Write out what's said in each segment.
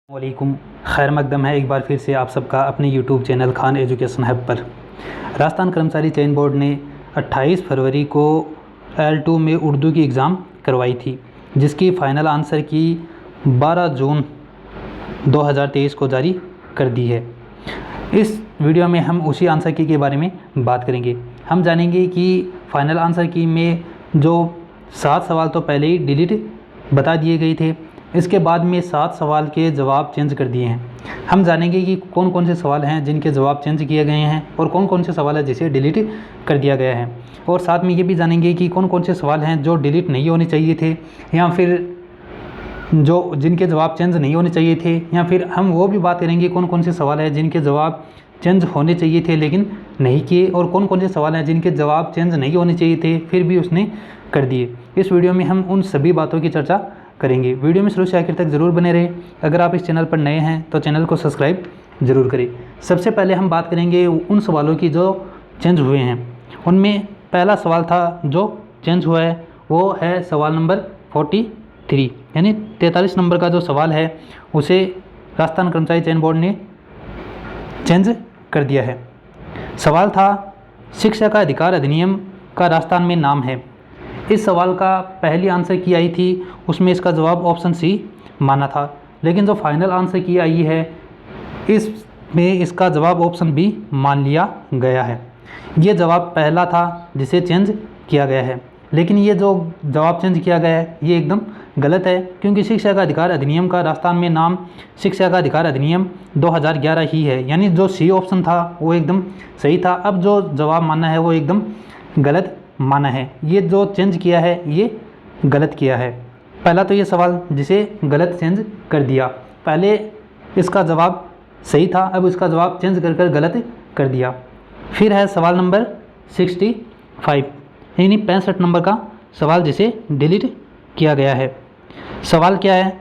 वालेकुम, खैर मकदम है एक बार फिर से आप सबका अपने YouTube channel Khan education hub पर। राजस्थान कर्मचारी चयन बोर्ड ने 28 फरवरी को L2 में उर्दू की एग्ज़ाम करवाई थी, जिसकी फ़ाइनल आंसर की 12 जून 2023 को जारी कर दी है। इस वीडियो में हम उसी आंसर की के बारे में बात करेंगे। हम जानेंगे कि फ़ाइनल आंसर की में जो 7 सवाल तो पहले ही डिलीट बता दिए गए थे, इसके बाद में 7 सवाल के जवाब चेंज कर दिए हैं। हम जानेंगे कि कौन कौन से सवाल हैं जिनके जवाब चेंज किए गए हैं और कौन कौन से सवाल है जिसे डिलीट कर दिया गया है, और साथ में ये भी जानेंगे कि कौन कौन से सवाल हैं जो डिलीट नहीं होने चाहिए थे, या फिर जो जिनके जवाब चेंज नहीं होने चाहिए थे, या फिर हम वो भी बात करेंगे कौन कौन से सवाल हैं जिनके जवाब चेंज होने चाहिए थे लेकिन नहीं किए, और कौन कौन से सवाल हैं जिनके जवाब चेंज नहीं होने चाहिए थे फिर भी उसने कर दिए। इस वीडियो में हम उन सभी बातों की चर्चा करेंगे। वीडियो में शुरू से आखिर तक ज़रूर बने रहे। अगर आप इस चैनल पर नए हैं तो चैनल को सब्सक्राइब ज़रूर करें। सबसे पहले हम बात करेंगे उन सवालों की जो चेंज हुए हैं। उनमें पहला सवाल था जो चेंज हुआ है वो है सवाल नंबर 43, यानी 43 नंबर का जो सवाल है उसे राजस्थान कर्मचारी चयन बोर्ड ने चेंज कर दिया है। सवाल था शिक्षा का अधिकार अधिनियम का राजस्थान में नाम है। इस सवाल का पहली आंसर की आई थी उसमें इसका जवाब ऑप्शन सी माना था, लेकिन जो फाइनल आंसर की आई है इसमें इसका जवाब ऑप्शन बी मान लिया गया है। ये जवाब पहला था जिसे चेंज किया गया है, लेकिन ये जो जवाब चेंज किया गया है ये एकदम गलत है, क्योंकि शिक्षा का अधिकार अधिनियम का राजस्थान में नाम शिक्षा का अधिकार अधिनियम 2011 ही है, यानी जो सी ऑप्शन था वो एकदम सही था। अब जो जवाब माना है वो एकदम गलत माना है। ये जो चेंज किया है ये गलत किया है। पहला तो ये सवाल जिसे गलत चेंज कर दिया, पहले इसका जवाब सही था, अब इसका जवाब चेंज कर कर गलत कर दिया। फिर है सवाल नंबर 65, यानी 65 नंबर का सवाल जिसे डिलीट किया गया है। सवाल क्या है?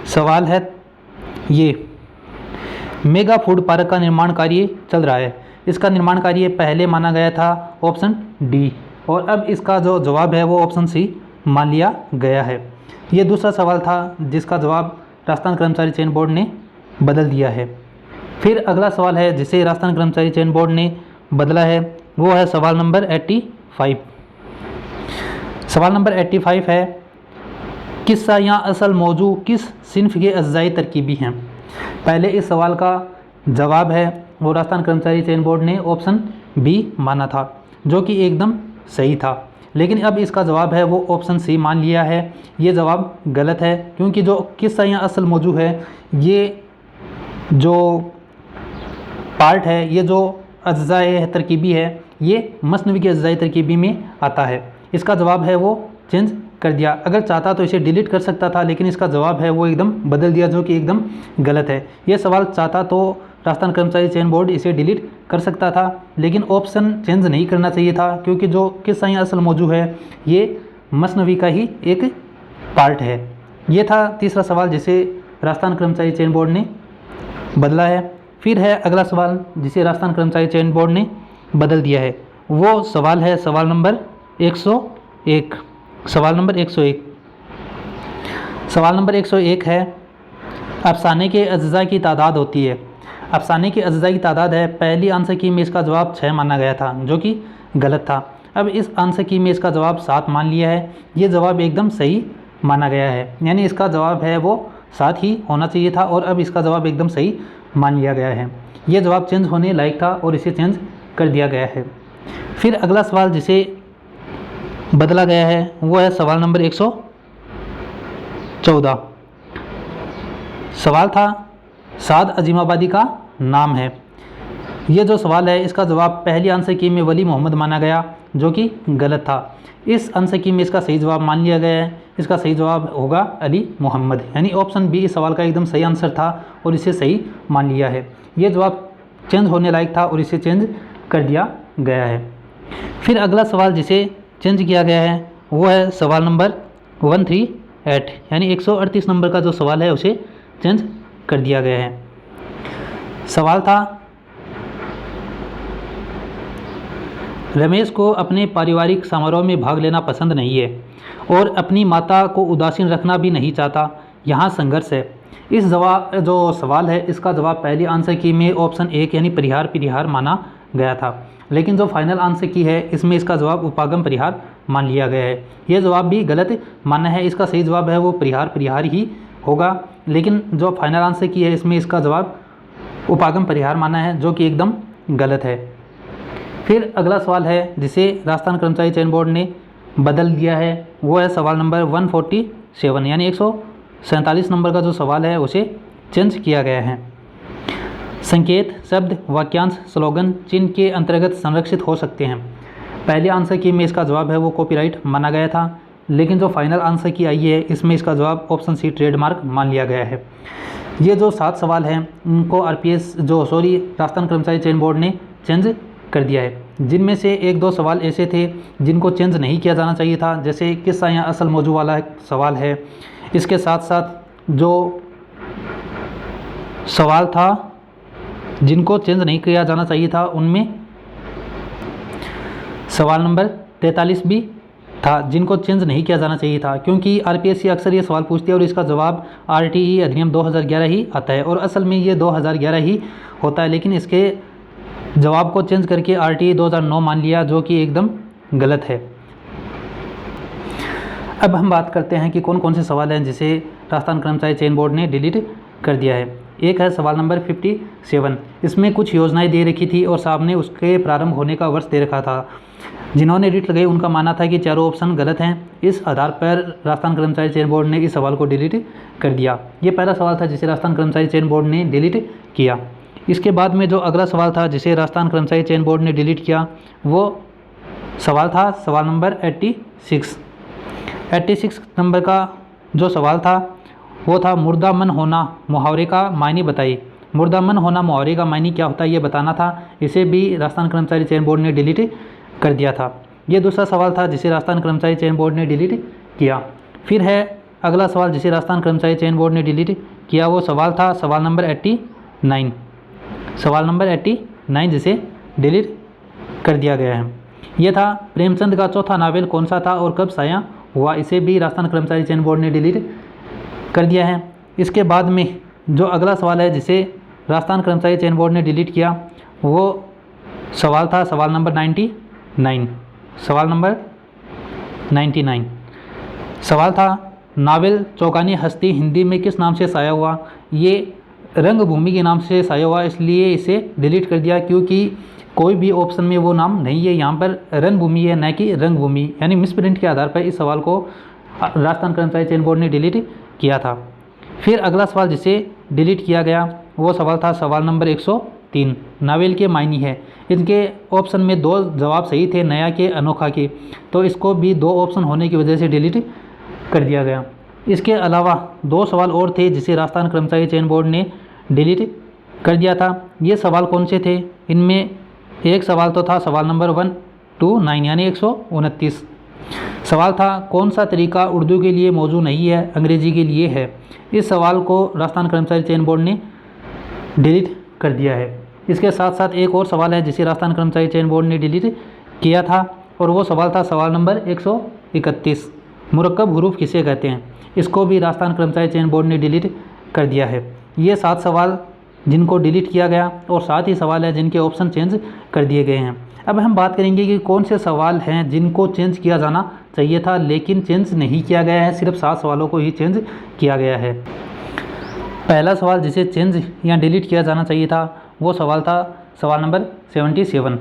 सवाल है ये, मेगा फूड पार्क का निर्माण कार्य चल रहा है। इसका निर्माण कार्य पहले माना गया था ऑप्शन डी, और अब इसका जो जवाब है वो ऑप्शन सी मान लिया गया है। ये दूसरा सवाल था जिसका जवाब राजस्थान कर्मचारी चयन बोर्ड ने बदल दिया है। फिर अगला सवाल है जिसे राजस्थान कर्मचारी चयन बोर्ड ने बदला है वो है सवाल नंबर 85। सवाल नंबर 85 है, किस्सा या असल मौजू किस सिन्फ के अज्जाई तरकीबी हैं। पहले इस सवाल का जवाब है वो राजस्थान कर्मचारी चयन बोर्ड ने ऑप्शन बी माना था, जो कि एकदम सही था, लेकिन अब इसका जवाब है वो ऑप्शन सी मान लिया है। ये जवाब गलत है, क्योंकि जो किस्सा या असल मौजू है ये जो पार्ट है, ये जो अज्जाए तरकीबी है, ये मसनवी के अज्जाए तरकीबी में आता है। इसका जवाब है वो चेंज कर दिया। अगर चाहता तो इसे डिलीट कर सकता था, लेकिन इसका जवाब है वो एकदम बदल दिया, जो कि एकदम गलत है। ये सवाल चाहता तो राजस्थान कर्मचारी चयन बोर्ड इसे डिलीट कर सकता था, लेकिन ऑप्शन चेंज नहीं करना चाहिए था, क्योंकि जो किस्सा या असल मौजू है ये मसनवी का ही एक पार्ट है। ये था तीसरा सवाल जिसे राजस्थान कर्मचारी चयन बोर्ड ने बदला है। फिर है अगला सवाल जिसे राजस्थान कर्मचारी चयन बोर्ड ने बदल दिया है, वो सवाल है सवाल नंबर 101। सवाल नंबर 101, सवाल नंबर 101 है, अफसाने के अज्जा की तादाद होती है। अफसाने के अज्जा की तादाद है, पहली आंसर की में इसका जवाब 6 माना गया था, जो कि गलत था। अब इस आंसर की में इसका जवाब 7 मान लिया है। ये जवाब एकदम सही माना गया है, यानी इसका जवाब है वो 7 ही होना चाहिए था, और अब इसका जवाब एकदम सही मान लिया गया है। ये जवाब चेंज होने लायक था और इसे चेंज कर दिया गया है। फिर अगला सवाल जिसे बदला गया है वो है सवाल नंबर 114। सवाल था साद अजीमाबादी का नाम है। ये जो सवाल है इसका जवाब पहली आंसर की में वली मोहम्मद माना गया, जो कि गलत था। इस आंसर की में इसका सही जवाब मान लिया गया है। इसका सही जवाब होगा अली मोहम्मद, यानी ऑप्शन बी इस सवाल का एकदम सही आंसर था और इसे सही मान लिया है। ये जवाब चेंज होने लायक था और इसे चेंज कर दिया गया है। फिर अगला सवाल जिसे चेंज किया गया है वो है सवाल नंबर 138, यानी 138 नंबर का जो सवाल है उसे चेंज कर दिया गया है। सवाल था रमेश को अपने पारिवारिक समारोह में भाग लेना पसंद नहीं है और अपनी माता को उदासीन रखना भी नहीं चाहता। यहाँ संघर्ष है। इस जवाब जो सवाल है इसका जवाब पहली आंसर की में ऑप्शन 1 यानी परिहार परिहार माना गया था, लेकिन जो फाइनल आंसर की है इसमें इसका जवाब उपागम परिहार मान लिया गया है। ये जवाब भी गलत माना है। इसका सही जवाब है वो परिहार परिहार ही होगा, लेकिन जो फाइनल आंसर की है इसमें इसका जवाब उपागम परिहार माना है, जो कि एकदम गलत है। फिर अगला सवाल है जिसे राजस्थान कर्मचारी चयन बोर्ड ने बदल दिया है, वो है सवाल नंबर 147 यानी 147 नंबर का जो सवाल है उसे चेंज किया गया है। संकेत, शब्द, वाक्यांश, स्लोगन चिन्ह के अंतर्गत संरक्षित हो सकते हैं। पहले आंसर की में इसका जवाब है वो कॉपीराइट माना गया था, लेकिन जो फाइनल आंसर की आई है इसमें इसका जवाब ऑप्शन सी ट्रेडमार्क मान लिया गया है। ये जो 7 सवाल हैं उनको राजस्थान कर्मचारी चयन बोर्ड ने चेंज कर दिया है, जिनमें से 1-2 सवाल ऐसे थे जिनको चेंज नहीं किया जाना चाहिए था, जैसे किस्सा या असल मौजू वाला सवाल है। इसके साथ साथ जो सवाल था जिनको चेंज नहीं किया जाना चाहिए था उनमें सवाल नंबर 43 भी था जिनको चेंज नहीं किया जाना चाहिए था, क्योंकि आरपीएससी अक्सर ये सवाल पूछती है और इसका जवाब आरटीई अधिनियम 2011 ही आता है और असल में ये 2011 ही होता है, लेकिन इसके जवाब को चेंज करके आरटीई 2009 मान लिया, जो कि एकदम गलत है। अब हम बात करते हैं कि कौन कौन से सवाल हैं जिसे राजस्थान कर्मचारी चयन बोर्ड ने डिलीट कर दिया है। एक है सवाल नंबर 57। इसमें कुछ योजनाएं दे रखी थी और सामने उसके प्रारंभ होने का वर्ष दे रखा था। जिन्होंने रिट लगाई उनका मानना था कि चारों ऑप्शन गलत हैं। इस आधार पर राजस्थान कर्मचारी चयन बोर्ड ने इस सवाल को डिलीट कर दिया। ये पहला सवाल था जिसे राजस्थान कर्मचारी चयन बोर्ड ने डिलीट किया। इसके बाद में जो अगला सवाल था जिसे राजस्थान कर्मचारी चयन बोर्ड ने डिलीट किया वो सवाल था सवाल नंबर 86 नंबर का जो सवाल था वो था मुर्दा मन होना मुहावरे का मायने बताइए। मुर्दा मन होना मुहावरे का मायने क्या होता है ये बताना था। इसे भी राजस्थान कर्मचारी चयन बोर्ड ने डिलीट कर दिया था। ये दूसरा सवाल था जिसे राजस्थान कर्मचारी चयन बोर्ड ने डिलीट किया। फिर है अगला सवाल जिसे राजस्थान कर्मचारी चयन बोर्ड ने डिलीट किया, वो सवाल था सवाल नंबर 89। सवाल नंबर 89 जिसे डिलीट कर दिया गया है। यह था प्रेमचंद का चौथा नावल कौन सा था और कब शाया हुआ। इसे भी राजस्थान कर्मचारी चयन बोर्ड ने डिलीट कर दिया है। इसके बाद में जो अगला सवाल है जिसे राजस्थान कर्मचारी चयन बोर्ड ने डिलीट किया वो सवाल था सवाल नंबर 99। सवाल नंबर 99 सवाल था नावल चौकानी हस्ती हिंदी में किस नाम से शाया हुआ। ये रंगभूमि के नाम से शाया हुआ, इसलिए इसे डिलीट कर दिया क्योंकि कोई भी ऑप्शन में वो नाम नहीं है। यहाँ पर रणभूमि है न कि रंगभूमि, यानी मिसप्रिंट के आधार पर इस सवाल को राजस्थान कर्मचारी चयन बोर्ड ने डिलीट किया था। फिर अगला सवाल जिसे डिलीट किया गया वो सवाल था सवाल नंबर 103 नावल के मायने है। इनके ऑप्शन में 2 जवाब सही थे, नया के अनोखा के, तो इसको भी 2 ऑप्शन होने की वजह से डिलीट कर दिया गया। इसके अलावा 2 सवाल और थे जिसे राजस्थान कर्मचारी चयन बोर्ड ने डिलीट कर दिया था। ये सवाल कौन से थे? इनमें एक सवाल तो था सवाल नंबर 129 यानी 129। सवाल था कौन सा तरीका उर्दू के लिए मौजूद नहीं है अंग्रेजी के लिए है। इस सवाल को राजस्थान कर्मचारी चयन बोर्ड ने डिलीट कर दिया है। इसके साथ साथ एक और सवाल है जिसे राजस्थान कर्मचारी चयन बोर्ड ने डिलीट किया था और वो सवाल था सवाल नंबर 131 मुरक्कब हरूफ किसे कहते हैं। इसको भी राजस्थान कर्मचारी चयन बोर्ड ने डिलीट कर दिया है। ये 7 सवाल जिनको डिलीट किया गया और 7 ही सवाल है जिनके ऑप्शन चेंज कर दिए गए हैं। अब हम बात करेंगे कि कौन से सवाल हैं जिनको चेंज किया जाना चाहिए था लेकिन चेंज नहीं किया गया है। सिर्फ 7 सवालों को ही चेंज किया गया है। पहला सवाल जिसे चेंज या डिलीट किया जाना चाहिए था वो सवाल था सवाल नंबर 77।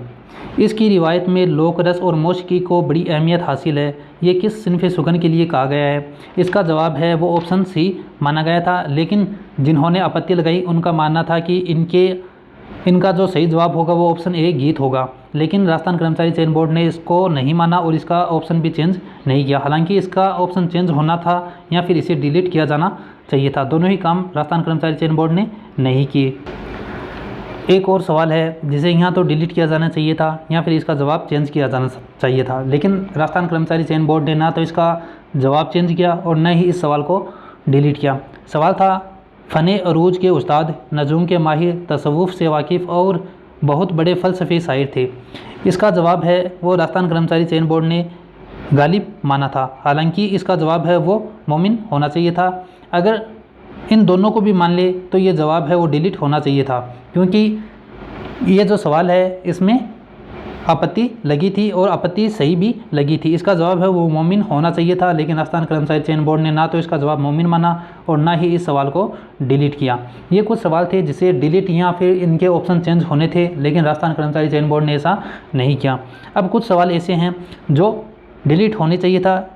इसकी रिवायत में लोक रस और मौसीकी को बड़ी अहमियत हासिल है। ये किस सिनफ़े सुगन के लिए कहा गया है। इसका जवाब है वो ऑप्शन सी माना गया था, लेकिन जिन्होंने आपत्ति लगाई उनका मानना था कि इनका जो सही जवाब होगा वो ऑप्शन ए गीत होगा, लेकिन राजस्थान कर्मचारी चयन बोर्ड ने इसको नहीं माना और इसका ऑप्शन भी चेंज नहीं किया। हालांकि इसका ऑप्शन चेंज होना था या फिर इसे डिलीट किया जाना चाहिए था। दोनों ही काम राजस्थान कर्मचारी चयन बोर्ड ने नहीं किए। एक और सवाल है जिसे यहाँ तो डिलीट किया जाना चाहिए था या फिर इसका जवाब चेंज किया जाना चाहिए था, लेकिन राजस्थान कर्मचारी चयन बोर्ड ने ना तो इसका जवाब चेंज किया और न ही इस सवाल को डिलीट किया। सवाल था फ़ने अरूज के उस्ताद, नजूम के माहिर, तसव्वुफ़ से वाकिफ़ और बहुत बड़े फ़लसफ़ी शायर थे। इसका जवाब है वो राजस्थान कर्मचारी चयन बोर्ड ने गालिब माना था। हालांकि इसका जवाब है वो मोमिन होना चाहिए था। अगर इन दोनों को भी मान ले तो ये जवाब है वो डिलीट होना चाहिए था, क्योंकि ये जो सवाल है इसमें आपत्ति लगी थी और आपत्ति सही भी लगी थी। इसका जवाब है वो मोमिन होना चाहिए था, लेकिन राजस्थान कर्मचारी चयन बोर्ड ने ना तो इसका जवाब मोमिन माना और ना ही इस सवाल को डिलीट किया। ये कुछ सवाल थे जिसे डिलीट या फिर इनके ऑप्शन चेंज होने थे, लेकिन राजस्थान कर्मचारी चयन बोर्ड ने ऐसा नहीं किया। अब कुछ सवाल ऐसे हैं जो डिलीट होने चाहिए था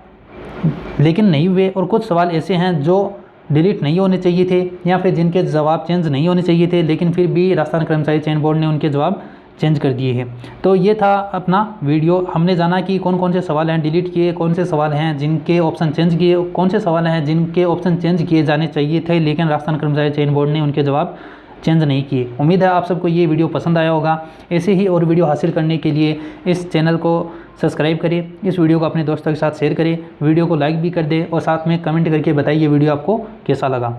लेकिन नहीं हुए, और कुछ सवाल ऐसे हैं जो डिलीट नहीं होने चाहिए थे या फिर जिनके जवाब चेंज नहीं होने चाहिए थे, लेकिन फिर भी राजस्थान कर्मचारी चयन बोर्ड ने उनके जवाब चेंज कर दिए हैं। तो ये था अपना वीडियो। हमने जाना कि कौन कौन से सवाल हैं डिलीट किए, कौन से सवाल हैं जिनके ऑप्शन चेंज किए, कौन से सवाल हैं जिनके ऑप्शन चेंज किए जाने चाहिए थे लेकिन राजस्थान कर्मचारी चयन बोर्ड ने उनके जवाब चेंज नहीं किए। उम्मीद है आप सबको ये वीडियो पसंद आया होगा। ऐसे ही और वीडियो हासिल करने के लिए इस चैनल को सब्सक्राइब करें, इस वीडियो को अपने दोस्तों के साथ शेयर करें, वीडियो को लाइक भी कर दें और साथ में कमेंट करके बताइए वीडियो आपको कैसा लगा।